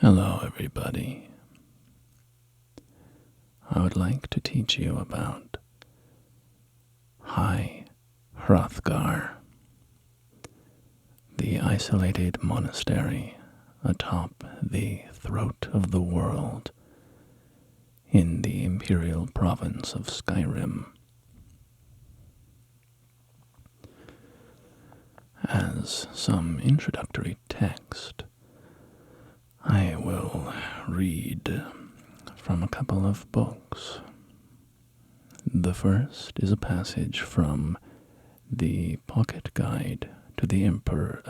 Hello, everybody. I would like to teach you about High Hrothgar, the isolated monastery atop the throat of the world in the imperial province of Skyrim. As some introductory text, I will read from a couple of books. The first is a passage from the Pocket Guide to the Empire,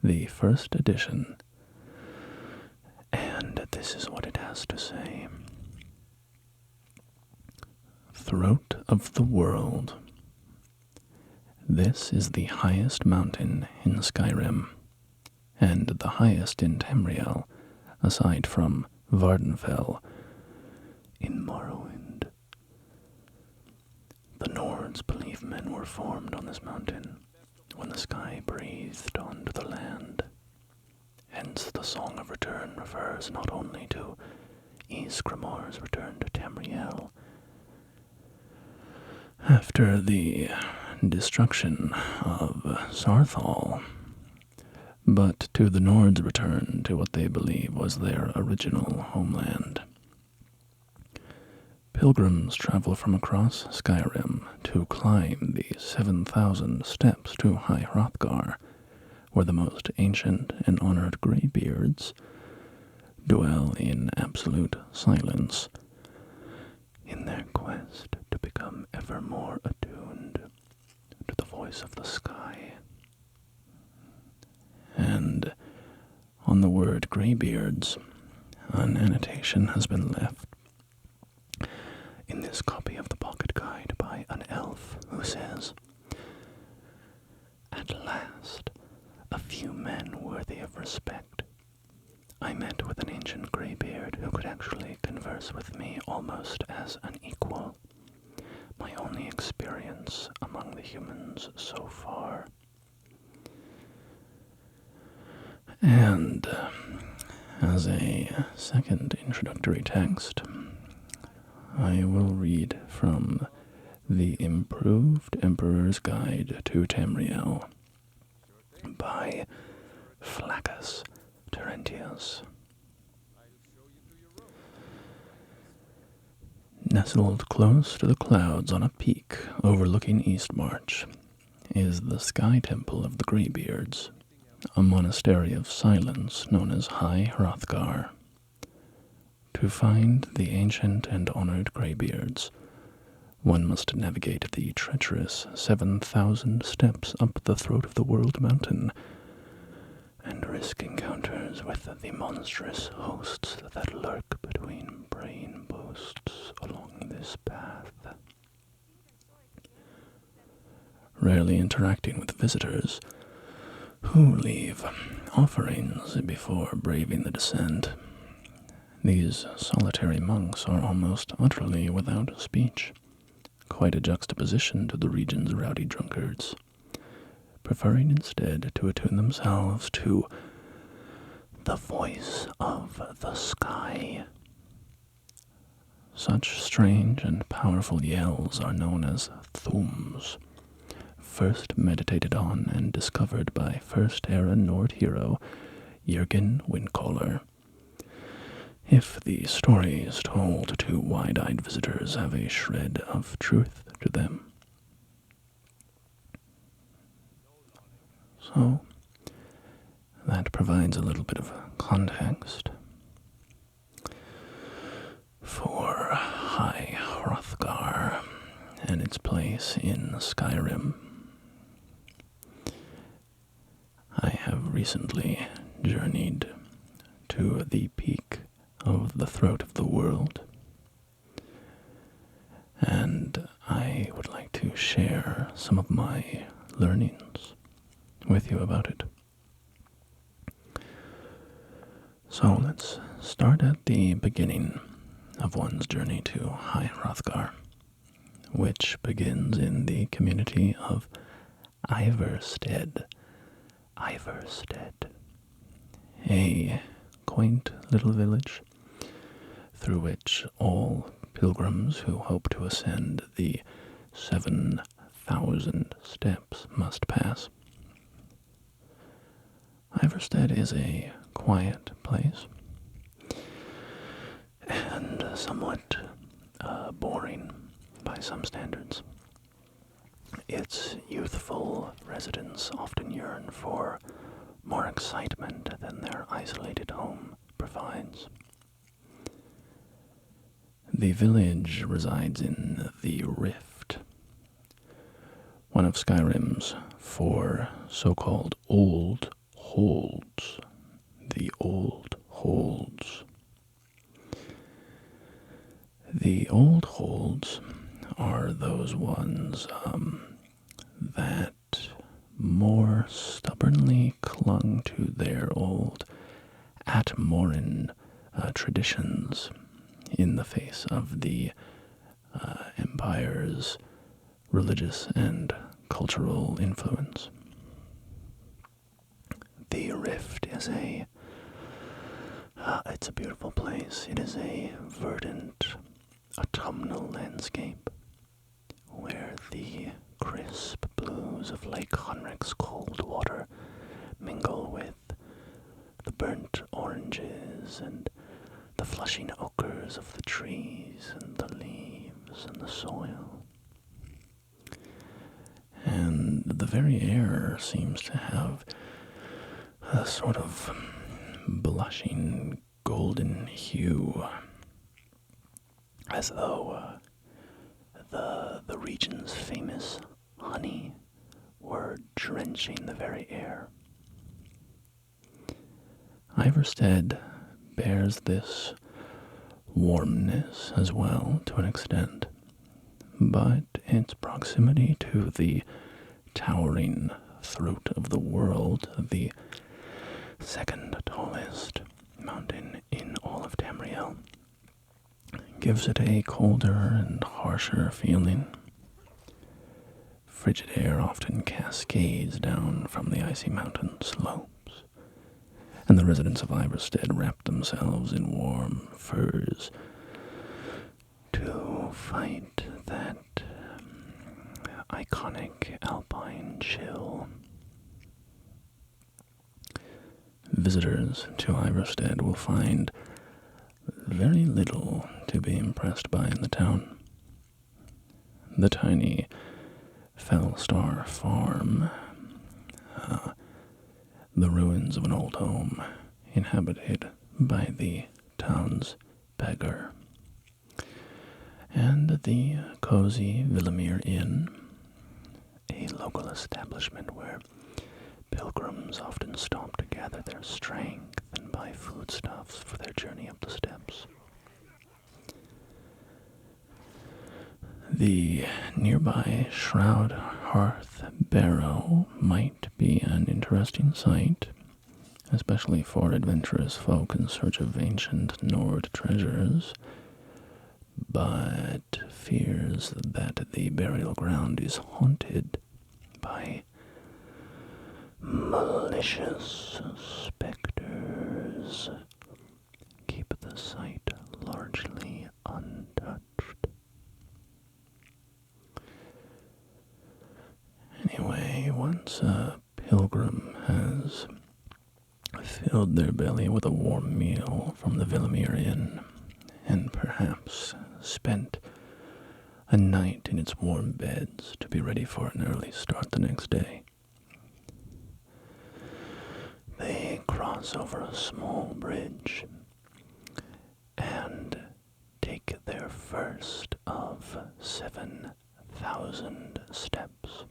the first edition, and this is what it has to say. Throat of the world. This is the highest mountain in Skyrim, and the highest in Tamriel, aside from Vardenfell in Morrowind. The Nords believe men were formed on this mountain when the sky breathed onto the land. Hence the Song of Return refers not only to Ysgrimmor's return to Tamriel after the destruction of Sarthal, but to the Nords' return to what they believe was their original homeland. Pilgrims travel from across Skyrim to climb the 7,000 steps to High Hrothgar, where the most ancient and honored Greybeards dwell in absolute silence in their quest to become ever more attuned to the voice of the sky. And on the word Greybeards, an annotation has been left in this copy of the Pocket Guide by an elf who says, "At last, a few men worthy of respect. I met with an ancient Greybeard who could actually converse with me almost as an equal. My only experience among the humans so far." And as a second introductory text, I will read from the Improved Emperor's Guide to Tamriel by Flaccus Terentius. Nestled close to the clouds on a peak overlooking Eastmarch is the Sky Temple of the Greybeards, a monastery of silence known as High Hrothgar. To find the ancient and honored Greybeards, one must navigate the treacherous 7,000 steps up the throat of the world mountain, and risk encounters with the monstrous hosts that lurk between brain posts along this path. Rarely interacting with visitors, who leave offerings before braving the descent, these solitary monks are almost utterly without speech, quite a juxtaposition to the region's rowdy drunkards, preferring instead to attune themselves to the voice of the sky. Such strange and powerful yells are known as thums, first meditated on and discovered by First-era Nord hero Jürgen Windcaller. If the stories told to wide-eyed visitors have a shred of truth to them. So, that provides a little bit of context for High Hrothgar and its place in Skyrim. I have recently journeyed to the peak of the throat of the world, and I would like to share some of my learnings with you about it. So let's start at the beginning of one's journey to High Hrothgar, which begins in the community of Ivarstead, a quaint little village through which all pilgrims who hope to ascend the 7,000 steps must pass. Iverstead is a quiet place, and somewhat boring by some standards. Its youthful residents often yearn for more excitement than their isolated home provides. The village resides in the Rift, one of Skyrim's 4 so-called Old Holds. The Old Holds. The Old Holds are those ones that more stubbornly clung to their old Atmoran traditions in the face of the Empire's religious and cultural influence. The Rift is it's a beautiful place. It is a verdant, autumnal landscape where the crisp blues of Lake Honric's cold water mingle with the burnt oranges and the flushing ochres of the trees and the leaves and the soil. And the very air seems to have a sort of blushing golden hue, as though the region's famous honey were drenching the very air. Iverstead bears this warmness as well to an extent, but its proximity to the towering throat of the world, the second tallest mountain in all of Tamriel, gives it a colder and harsher feeling. Frigid air often cascades down from the icy mountain slopes, and the residents of Iverstead wrap themselves in warm furs to fight that iconic alpine chill. Visitors to Iverstead will find very little to be impressed by in the town. The tiny Fellstar farm, the ruins of an old home inhabited by the town's beggar, and the cozy Villamere Inn, a local establishment where pilgrims often stop to gather their strength and buy foodstuffs for their journey up the steps. The nearby Shroud Hearth Barrow might be an interesting sight, especially for adventurous folk in search of ancient Nord treasures, but fears that the burial ground is haunted by malicious specters keep the site largely untouched. Anyway, once a pilgrim has filled their belly with a warm meal from the Villamere Inn, and perhaps spent a night in its warm beds to be ready for an early start the next day, they cross over a small bridge and take their first of 7,000 steps.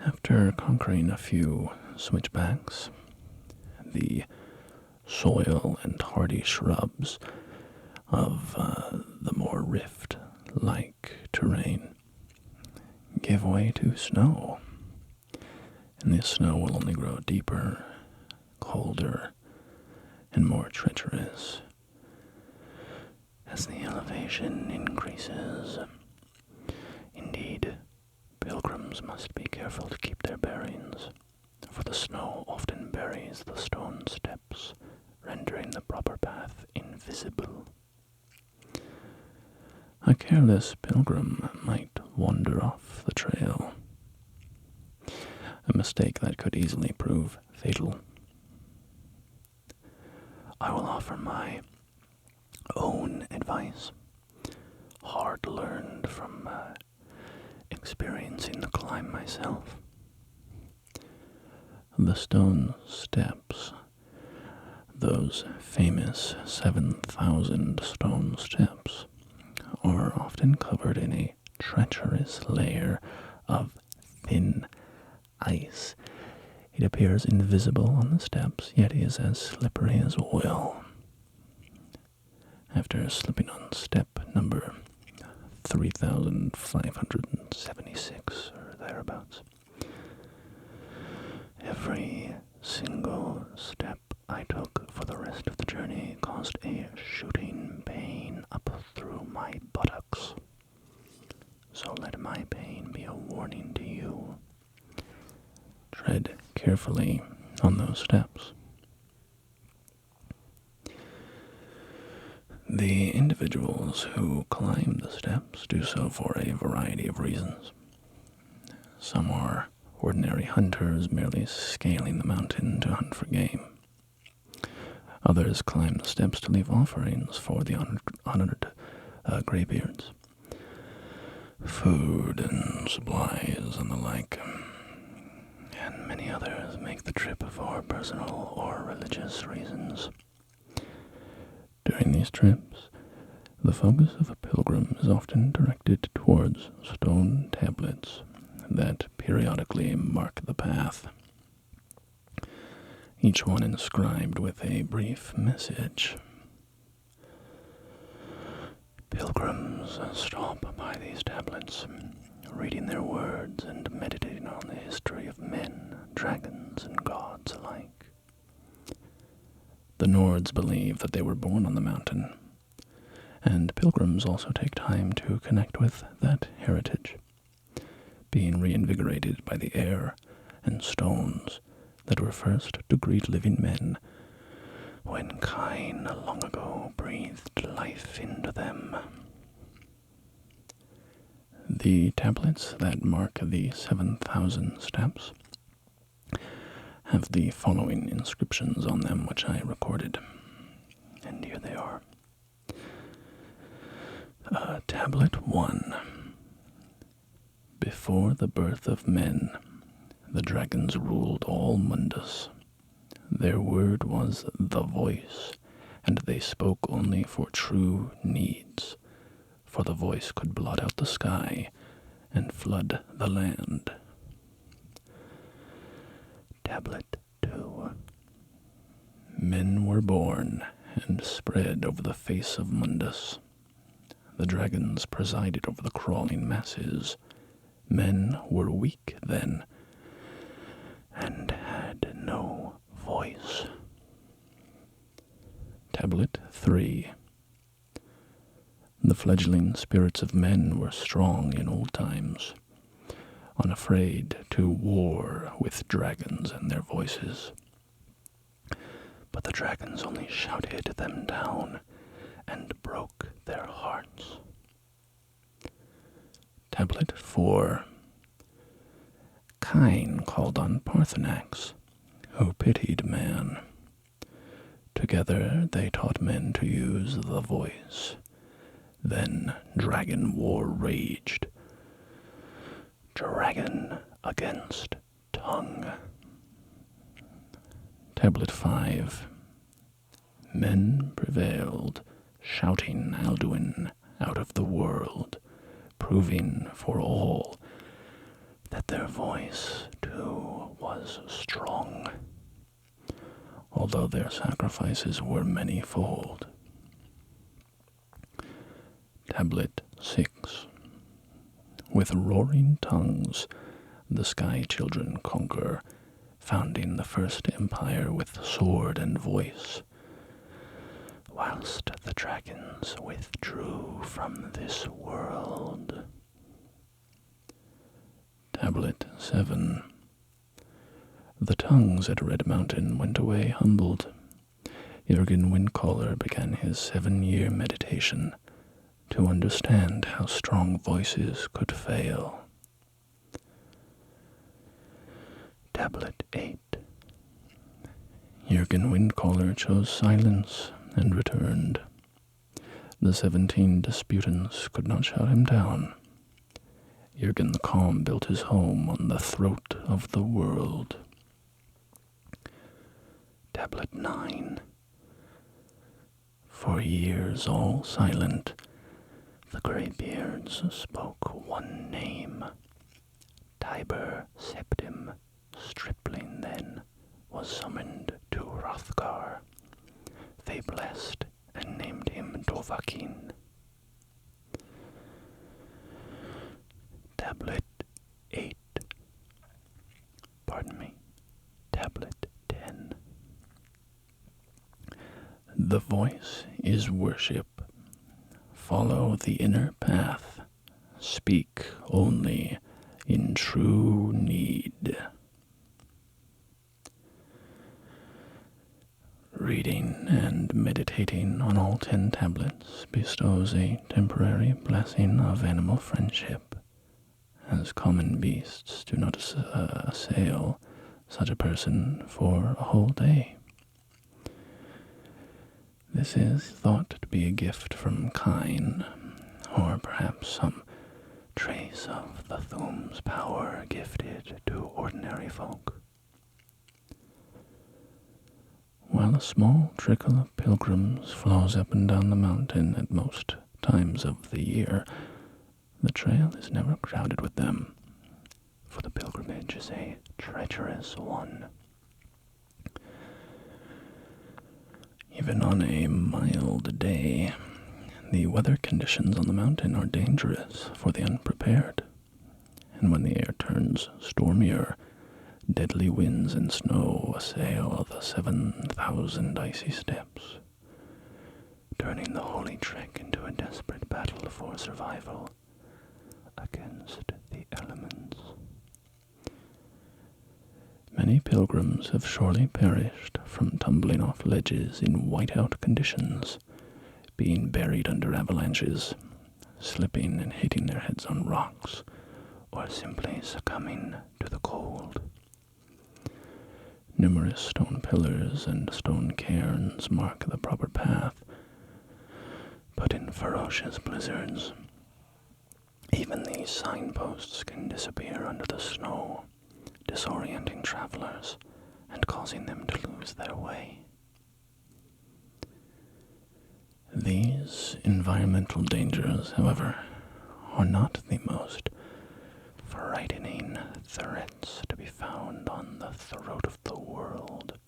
After conquering a few switchbacks, the soil and hardy shrubs of the more rift-like terrain give way to snow, and this snow will only grow deeper, colder, and more treacherous as the elevation increases. Indeed, pilgrims must be careful to keep their bearings, for the snow often buries the stone steps, rendering the proper path invisible. A careless pilgrim might wander off the trail, a mistake that could easily prove fatal. I will offer my own advice, hard learned from experiencing the climb myself. The stone steps, those famous 7,000 stone steps, are often covered in a treacherous layer of thin ice. It appears invisible on the steps, yet is as slippery as oil. After slipping on step number 3,576 or thereabouts, every single step I took for the rest of the journey caused a shooting pain up through my buttocks. So let my pain be a warning to you. Tread carefully on those steps. The individuals who climb the steps do so for a variety of reasons. Some are ordinary hunters merely scaling the mountain to hunt for game. Others climb the steps to leave offerings for the honored Greybeards. Food and supplies and the like. And many others make the trip for personal or religious reasons. During these trips, the focus of a pilgrim is often directed towards stone tablets that periodically mark the path, each one inscribed with a brief message. Pilgrims stop by these tablets, reading their words and meditating on the history of men, dragons, and gods alike. The Nords believe that they were born on the mountain, and pilgrims also take time to connect with that heritage, being reinvigorated by the air and stones that were first to greet living men when kine long ago breathed life into them. The tablets that mark the 7,000 steps have the following inscriptions on them, which I recorded. And here they are. Tablet 1. Before the birth of men, the dragons ruled all Mundus. Their word was the voice, and they spoke only for true needs, for the voice could blot out the sky and flood the land. Tablet 2. Men were born and spread over the face of Mundus. The dragons presided over the crawling masses. Men were weak then, and had no voice. Tablet 3. The fledgling spirits of men were strong in old times, unafraid to war with dragons and their voices. But the dragons only shouted them down and broke their hearts. Tablet 4. Kine called on Paarthurnax, who pitied man. Together they taught men to use the voice. Then dragon war raged. Dragon against tongue. Tablet 5. Men prevailed, shouting Alduin out of the world, proving for all that their voice, too, was strong, although their sacrifices were many-fold. Tablet 6. With roaring tongues, the Sky Children conquer, founding the first empire with sword and voice, whilst the dragons withdrew from this world. Tablet 7. The tongues at Red Mountain went away humbled. Jürgen Windcaller began his 7-year meditation to understand how strong voices could fail. Tablet 8. Jürgen Windcaller chose silence and returned. The 17 disputants could not shout him down. Jürgen the Calm built his home on the throat of the world. Tablet 9. For years all silent, the Greybeards spoke one name. Tiber Septim, stripling then, was summoned to Hrothgar. They blessed and named him Dovahkiin. Tablet 8. Tablet 10. The voice is worship. Follow the inner path. Speak only in true need. Reading and meditating on all 10 tablets bestows a temporary blessing of animal friendship, as common beasts do not assail such a person for a whole day. This is thought to be a gift from Kine, or perhaps some trace of the Thuum's power gifted to ordinary folk. While a small trickle of pilgrims flows up and down the mountain at most times of the year, the trail is never crowded with them, for the pilgrimage is a treacherous one. Even on a mild day, the weather conditions on the mountain are dangerous for the unprepared, and when the air turns stormier, deadly winds and snow assail the 7,000 icy steps, turning the holy trek into a desperate battle for survival against the elements. Many pilgrims have surely perished from tumbling off ledges in whiteout conditions, being buried under avalanches, slipping and hitting their heads on rocks, or simply succumbing to the cold. Numerous stone pillars and stone cairns mark the proper path, but in ferocious blizzards, even these signposts can disappear under the snow, disorienting travelers and causing them to lose their way. These environmental dangers, however, are not the most frightening threats to be found on the throat of the world.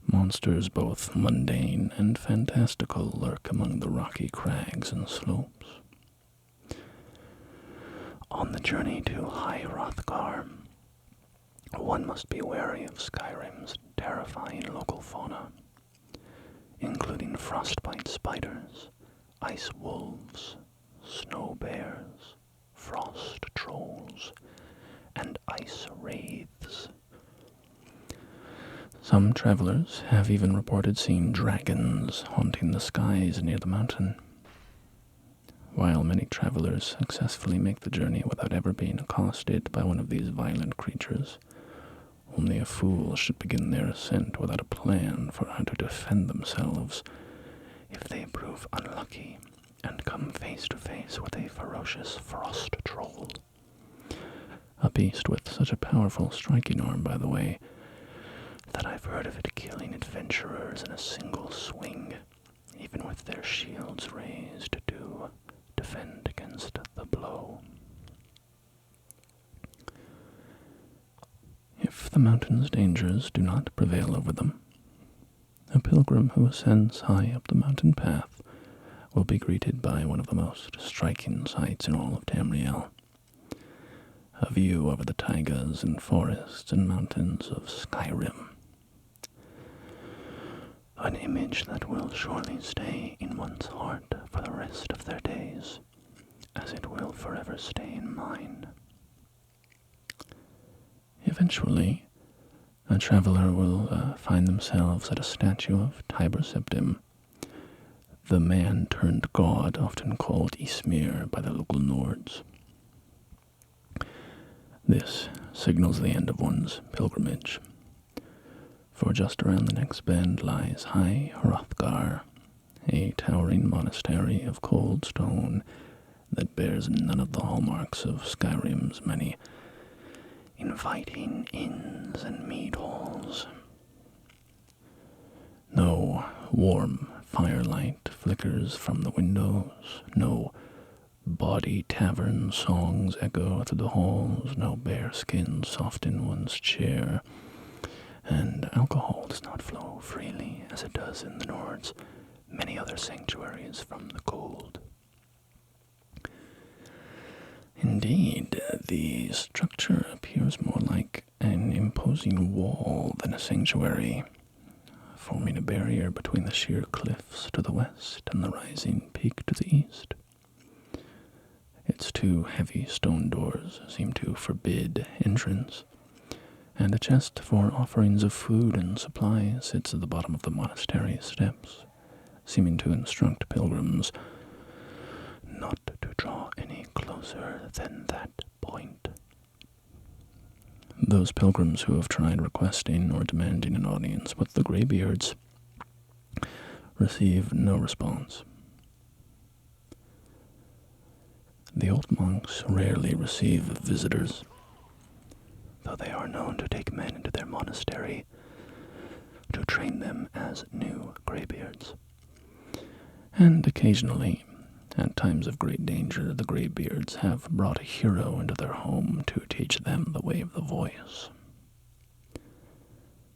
Monsters both mundane and fantastical lurk among the rocky crags and slopes. On the journey to High Hrothgar, one must be wary of Skyrim's terrifying local fauna, including frostbite spiders, ice wolves, snow bears, frost trolls, and ice wraiths. Some travelers have even reported seeing dragons haunting the skies near the mountain. While many travelers successfully make the journey without ever being accosted by one of these violent creatures, only a fool should begin their ascent without a plan for how to defend themselves if they prove unlucky and come face to face with a ferocious frost troll. A beast with such a powerful striking arm, by the way, that I've heard of it killing adventurers in a single swing, even with their shields raised to defend against the blow. If the mountain's dangers do not prevail over them, a pilgrim who ascends high up the mountain path will be greeted by one of the most striking sights in all of Tamriel. A view over the taigas and forests and mountains of Skyrim. An image that will surely stay in one's heart for the rest of their days, as it will forever stay in mine. Eventually, a traveler will find themselves at a statue of Tiber Septim, the man-turned-god often called Ysmir by the local Nords. This signals the end of one's pilgrimage, for just around the next bend lies High Hrothgar, a towering monastery of cold stone that bears none of the hallmarks of Skyrim's many inviting inns and mead halls. No warm firelight flickers from the windows, no bawdy tavern songs echo through the halls, no bare skin soften one's chair, and alcohol does not flow freely as it does in the Nord's many other sanctuaries from the cold. Indeed, the structure appears more like an imposing wall than a sanctuary, forming a barrier between the sheer cliffs to the west and the rising peak to the east. Its two heavy stone doors seem to forbid entrance, and a chest for offerings of food and supplies sits at the bottom of the monastery steps, seeming to instruct pilgrims not to draw any closer than that point. Those pilgrims who have tried requesting or demanding an audience with the Greybeards receive no response. The old monks rarely receive visitors, though they are known to take men into their monastery to train them as new Greybeards. And occasionally, at times of great danger, the Greybeards have brought a hero into their home to teach them the way of the voice.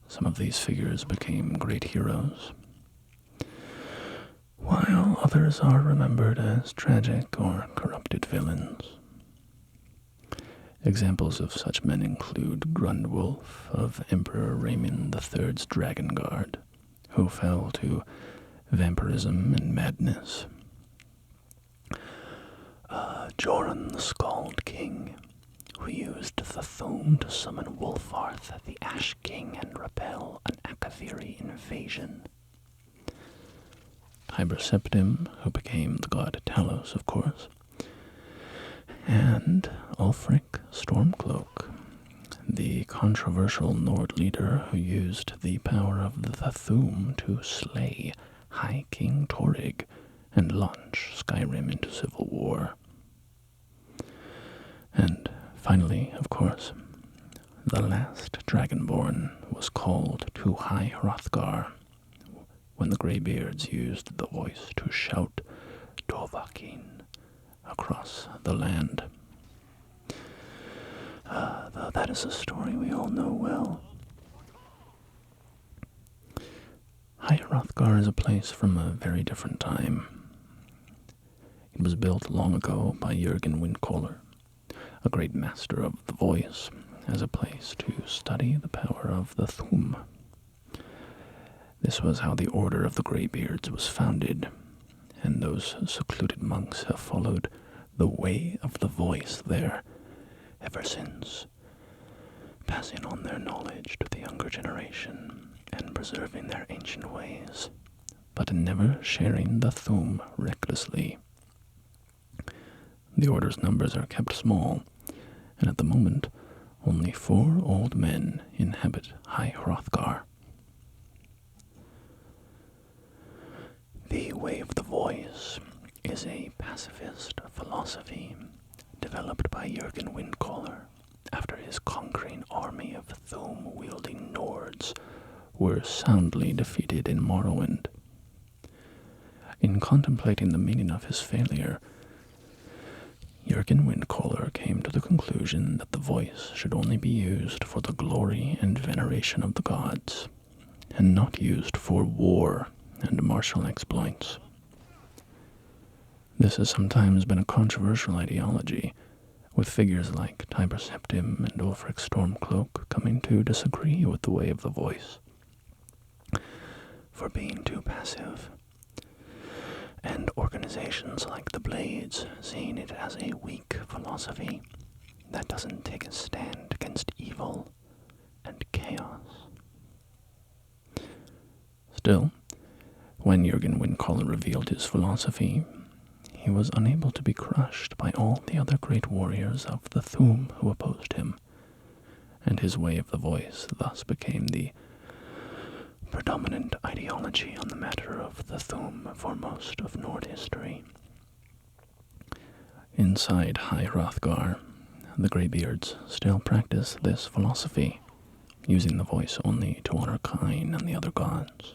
Some of these figures became great heroes, while others are remembered as tragic or corrupted villains. Examples of such men include Grundwulf of Emperor Raymond III's Dragon Guard, who fell to vampirism and madness. Joran the Scald King, who used the Thum to summon Wulfarth, the Ash King, and repel an Akaviri invasion. Tiber Septim, who became the god Talos, of course. And Ulfric Stormcloak, the controversial Nord leader who used the power of the Thum to slay High King Torrig and launch Skyrim into civil war. And finally, of course, the last dragonborn was called to High Hrothgar when the Greybeards used the voice to shout Dovahkiin across the land. Though that is a story we all know well. High Hrothgar is a place from a very different time. It was built long ago by Jürgen Windkoller, a great master of the voice, as a place to study the power of the Thum. This was how the Order of the Greybeards was founded, and those secluded monks have followed the way of the voice there ever since, passing on their knowledge to the younger generation and preserving their ancient ways, but never sharing the Thum recklessly. The Order's numbers are kept small, and at the moment, only 4 old men inhabit High Hrothgar. The Way of the Voice is a pacifist philosophy developed by Jürgen Windkoller after his conquering army of Thum-wielding Nords were soundly defeated in Morrowind. In contemplating the meaning of his failure, Jürgen Windkoller came to the conclusion that the voice should only be used for the glory and veneration of the gods, and not used for war and martial exploits. This has sometimes been a controversial ideology, with figures like Tiber Septim and Ulfric Stormcloak coming to disagree with the way of the voice for being too passive, and organizations like the Blades seeing it as a weak philosophy that doesn't take a stand against evil, Still, when Jürgen Windcaller revealed his philosophy, he was unable to be crushed by all the other great warriors of the Thu'um who opposed him, and his way of the voice thus became the predominant ideology on the matter of the Thu'um for most of Nord history. Inside High Hrothgar, the Greybeards still practice this philosophy, using the voice only to honor Kine and the other gods.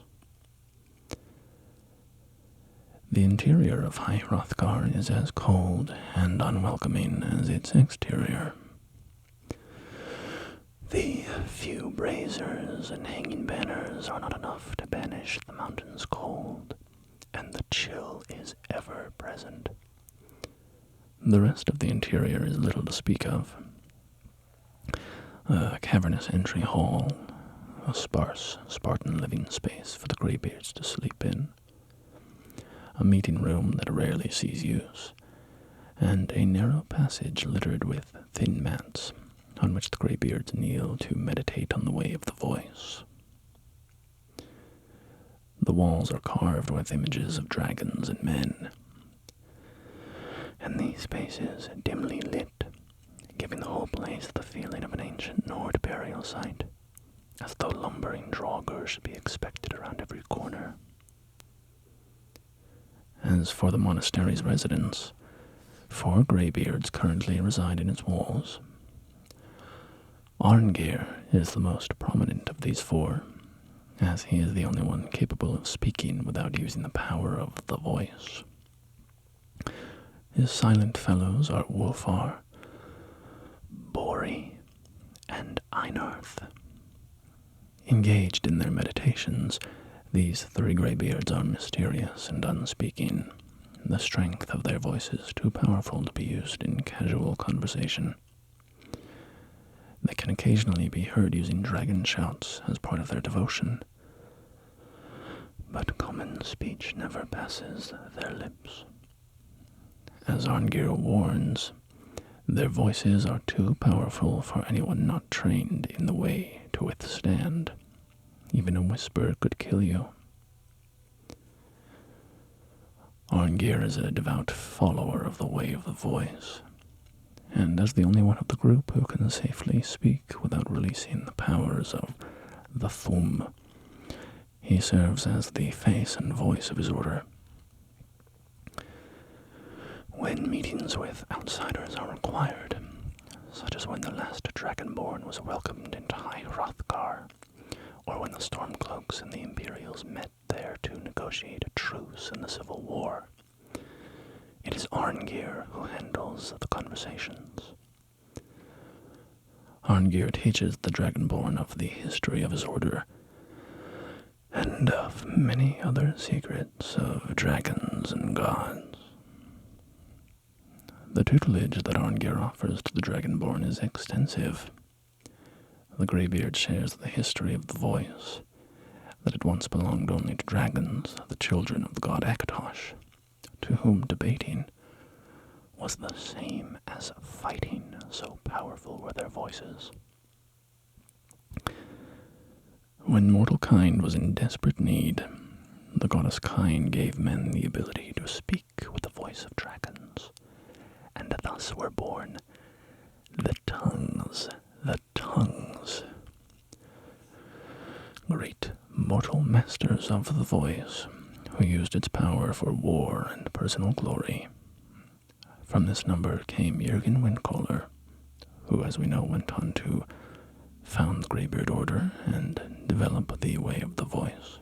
The interior of High Hrothgar is as cold and unwelcoming as its exterior. The few braziers and hanging banners are not enough to banish the mountain's cold, and the chill is ever present. The rest of the interior is little to speak of. A cavernous entry hall, a sparse, Spartan living space for the Greybeards to sleep in, a meeting room that rarely sees use, and a narrow passage littered with thin mats on which the Greybeards kneel to meditate on the way of the voice. The walls are carved with images of dragons and men, and these spaces dimly lit, giving the whole place the feeling of an ancient Nord burial site, as though lumbering draugr should be expected around every corner. As for the monastery's residents, 4 Greybeards currently reside in its walls. Arngeir is the most prominent of these 4, as he is the only one capable of speaking without using the power of the voice. His silent fellows are Wolfar, Bori, and Einarth. Engaged in their meditations, these 3 Greybeards are mysterious and unspeaking, the strength of their voices too powerful to be used in casual conversation. They can occasionally be heard using dragon shouts as part of their devotion, but common speech never passes their lips. As Arngeir warns, their voices are too powerful for anyone not trained in the way to withstand. Even a whisper could kill you. Arngeir is a devout follower of the way of the voice, and as the only one of the group who can safely speak without releasing the powers of the Thu'um, he serves as the face and voice of his order. When meetings with outsiders are required, such as when the last dragonborn was welcomed into High Hrothgar, or when the Stormcloaks and the Imperials met there to negotiate a truce in the Civil War, it is Arngeir who handles the conversations. Arngeir teaches the dragonborn of the history of his order, and of many other secrets of dragons and gods. The tutelage that Arngeir offers to the dragonborn is extensive. The Greybeard shares the history of the voice, that it once belonged only to dragons, the children of the god Akatosh, to whom debating was the same as fighting, so powerful were their voices. When mortal kind was in desperate need, the goddess Kine gave men the ability to speak with the voice of dragons, and thus were born the tongues. Great mortal masters of the voice, who used its power for war and personal glory. From this number came Jürgen Windcaller, who, as we know, went on to found the Greybeard Order and develop the way of the voice.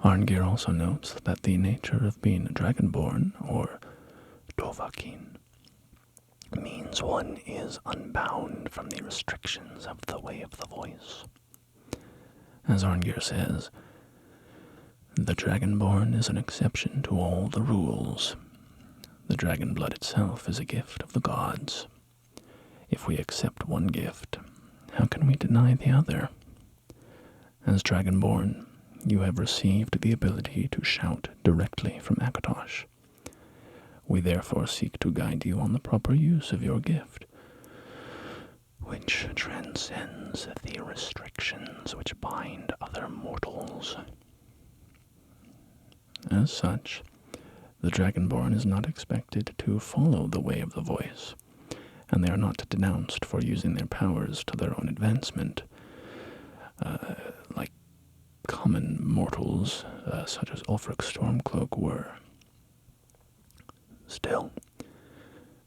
Arngeir also notes that the nature of being a dragonborn, or Dovahkiin, means one is unbound from the restrictions of the way of the voice. As Arngeir says, the dragonborn is an exception to all the rules. The dragon blood itself is a gift of the gods. If we accept one gift, how can we deny the other? As dragonborn, you have received the ability to shout directly from Akatosh. We therefore seek to guide you on the proper use of your gift. which transcends the restrictions which bind other mortals. As such, the dragonborn is not expected to follow the way of the voice, and they are not denounced for using their powers to their own advancement, like common mortals such as Ulfric Stormcloak were. Still,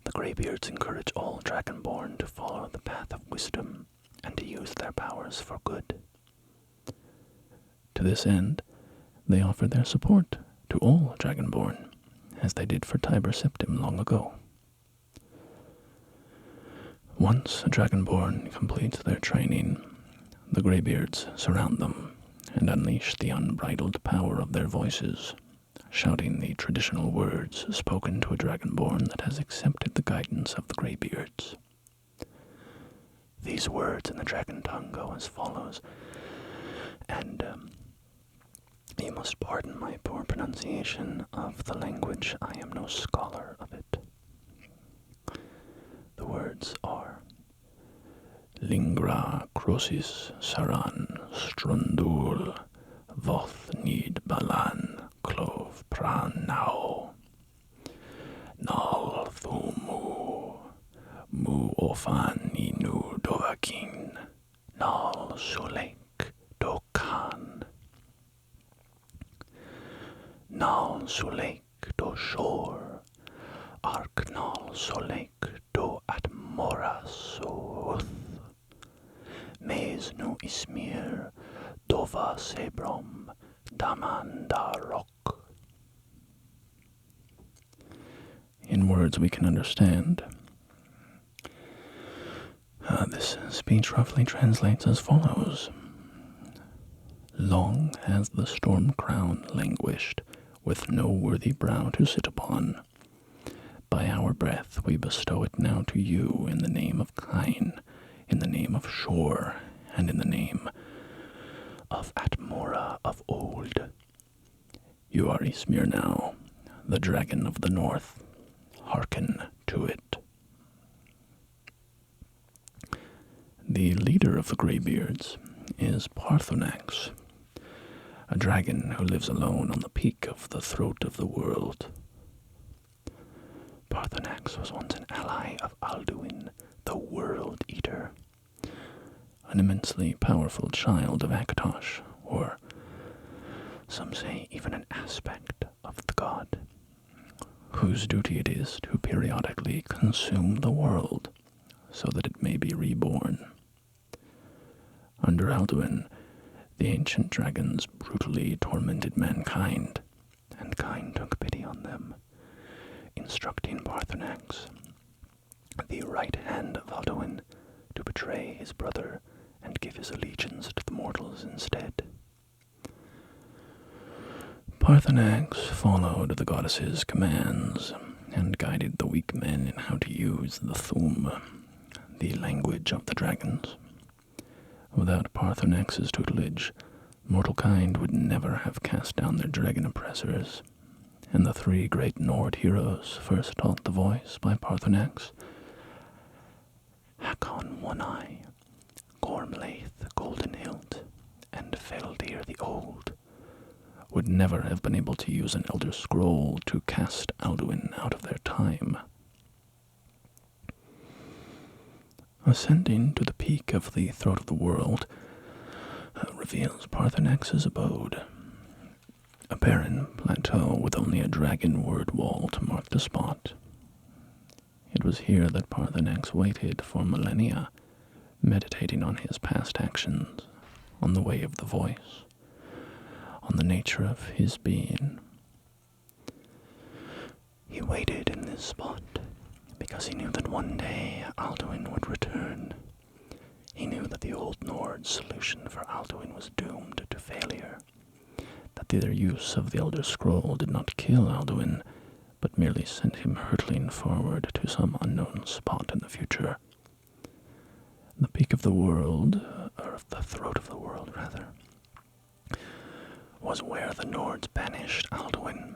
the Greybeards encourage all dragonborn to follow the path of wisdom and to use their powers for good. To this end, they offer their support to all dragonborn, as they did for Tiber Septim long ago. Once a dragonborn completes their training, the Greybeards surround them and unleash the unbridled power of their voices, shouting the traditional words spoken to a dragonborn that has accepted the guidance of the Greybeards. These words in the dragon tongue go as follows, and you must pardon my poor pronunciation of the language. I am no scholar of it. The words are Lingra Crosis Saran Strundul Voth Nid Balan Clove Pran Nao Nal Thumu Mu Ofan Inu Dovakin Nal Sulek Dokan Nal Sulek Do Shore Ark Nal Sulek Do Atmora Suth Mez Nu Ismir Dova Sebrom Damandarok. In words we can understand, this speech roughly translates as follows. Long has the storm crown languished, with no worthy brow to sit upon. By our breath we bestow it now to you in the name of Kine, in the name of Shore, and in the name of Atmora of old. You are Ysmir now, the dragon of the north. Hearken to it. The leader of the Greybeards is Paarthurnax, a dragon who lives alone on the peak of the throat of the world. Paarthurnax was once an ally of Alduin, the World Eater, an immensely powerful child of Akatosh, or some say even an aspect of the god, whose duty it is to periodically consume the world so that it may be reborn. Under Alduin, the ancient dragons brutally tormented mankind, and Kine took pity on them, instructing Paarthurnax, the right hand of Alduin, to betray his brother and give his allegiance to the mortals instead. Paarthurnax followed the goddess's commands and guided the weak men in how to use the Thum, the language of the dragons. Without Paarthurnax's tutelage, mortal kind would never have cast down their dragon oppressors, and the three great Nord heroes first taught the voice by Paarthurnax, Hakon One-Eye, Gormlaith Golden-Hilt, and Feldir the Old, would never have been able to use an Elder Scroll to cast Alduin out of their time. Ascending to the peak of the throat of the world reveals Paarthurnax's abode, a barren plateau with only a dragon word wall to mark the spot. It was here that Paarthurnax waited for millennia, meditating on his past actions, on the way of the voice, on the nature of his being. He waited in this spot because he knew that one day Alduin would return. He knew that the old Nord's solution for Alduin was doomed to failure, that their use of the Elder Scroll did not kill Alduin, but merely sent him hurtling forward to some unknown spot in the future. The peak of the world, or the throat of the world, rather, was where the Nords banished Alduin,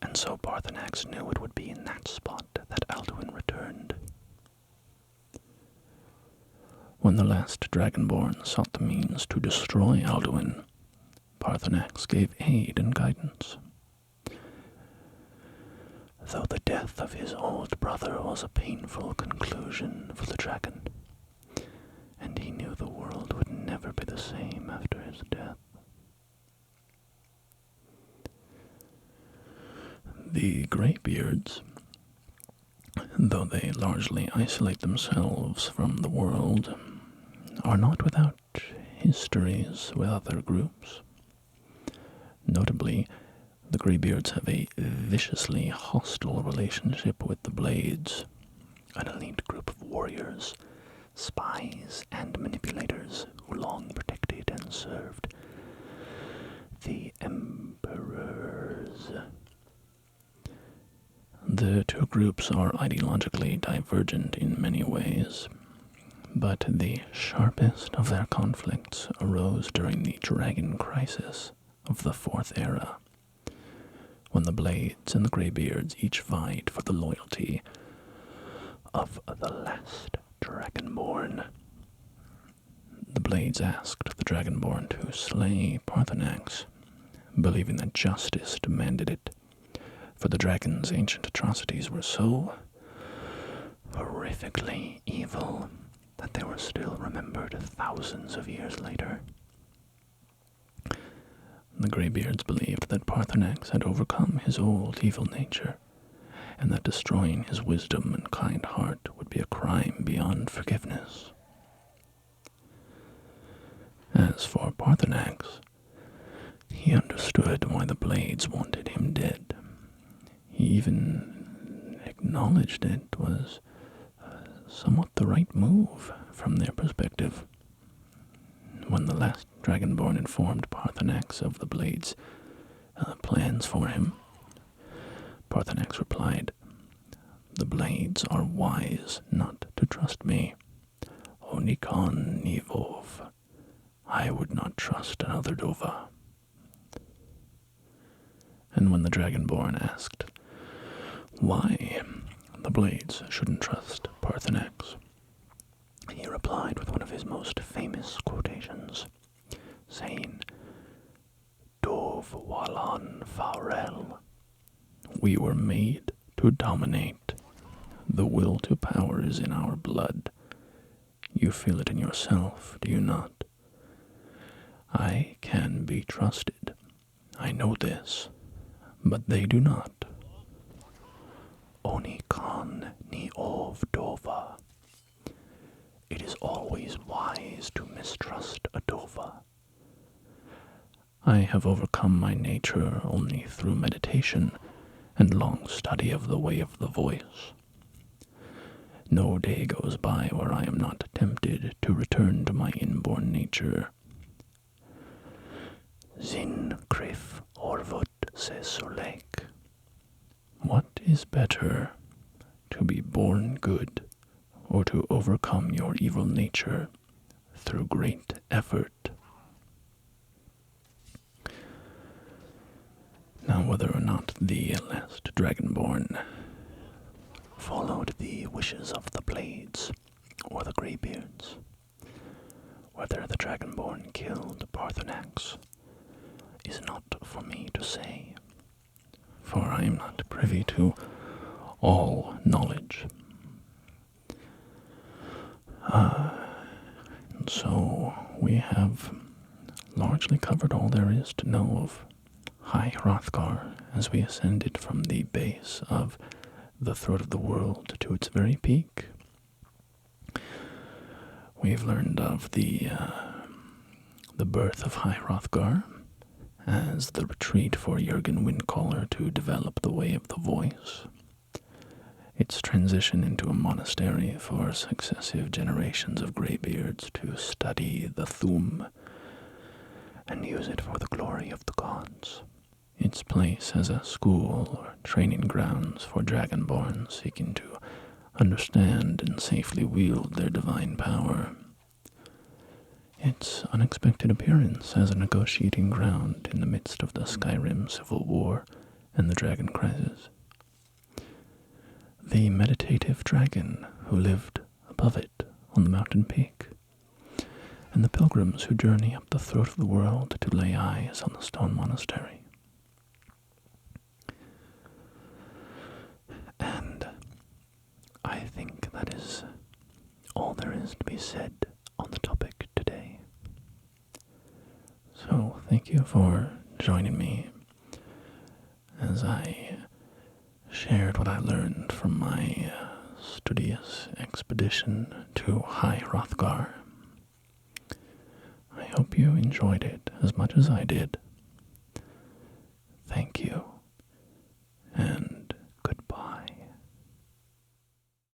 and so Paarthurnax knew it would be in that spot that Alduin returned. When the last dragonborn sought the means to destroy Alduin, Paarthurnax gave aid and guidance. Though the death of his old brother was a painful conclusion for the dragon, and he knew the world would never be the same after his death. The Greybeards, though they largely isolate themselves from the world, are not without histories with other groups. Notably, the Greybeards have a viciously hostile relationship with the Blades, an elite group of warriors, spies, and manipulators who long protected and served the emperors. The two groups are ideologically divergent in many ways, but the sharpest of their conflicts arose during the Dragon Crisis of the Fourth Era, when the Blades and the Greybeards each vied for the loyalty of the last dragonborn. The Blades asked the dragonborn to slay Paarthurnax, believing that justice demanded it, for the dragon's ancient atrocities were so horrifically evil that they were still remembered thousands of years later. The Greybeards believed that Paarthurnax had overcome his old evil nature, and that destroying his wisdom and kind heart would be a crime beyond forgiveness. As for Paarthurnax, he understood why the Blades wanted him dead. He even acknowledged it was somewhat the right move from their perspective. When the last dragonborn informed Paarthurnax of the Blades' plans for him, Paarthurnax replied, "The Blades are wise not to trust me. Onikon Nivov. I would not trust another Dova." And when the dragonborn asked why the Blades shouldn't trust Paarthurnax, he replied with one of his most famous quotations, saying, "Dov Walan Farel. We were made to dominate. The will to power is in our blood. You feel it in yourself, do you not? I can be trusted. I know this, but they do not. Onikon ni ov dova. It is always wise to mistrust a Dova. I have overcome my nature only through meditation and long study of the way of the voice. No day goes by where I am not tempted to return to my inborn nature. Zin krif orvut se solek. What is better, to be born good, or to overcome your evil nature through great effort? Now, whether or not the last dragonborn followed the wishes of the Blades or the Greybeards, whether the dragonborn killed Paarthurnax, is not for me to say, for I am not privy to all knowledge. And so we have largely covered all there is to know of High Hrothgar as we ascended from the base of the throat of the world to its very peak. We've learned of the birth of High Hrothgar as the retreat for Jurgen Windcaller to develop the way of the voice, its transition into a monastery for successive generations of Greybeards to study the Thum and use it for the glory of the gods, its place as a school or training grounds for dragonborn seeking to understand and safely wield their divine power, its unexpected appearance as a negotiating ground in the midst of the Skyrim civil war and the Dragon Crisis, the meditative dragon who lived above it on the mountain peak, and the pilgrims who journey up the throat of the world to lay eyes on the stone monastery. And I think that is all there is to be said on the topic today. So thank you for joining me as I shared what I learned from my studious expedition to High Hrothgar. I hope you enjoyed it as much as I did.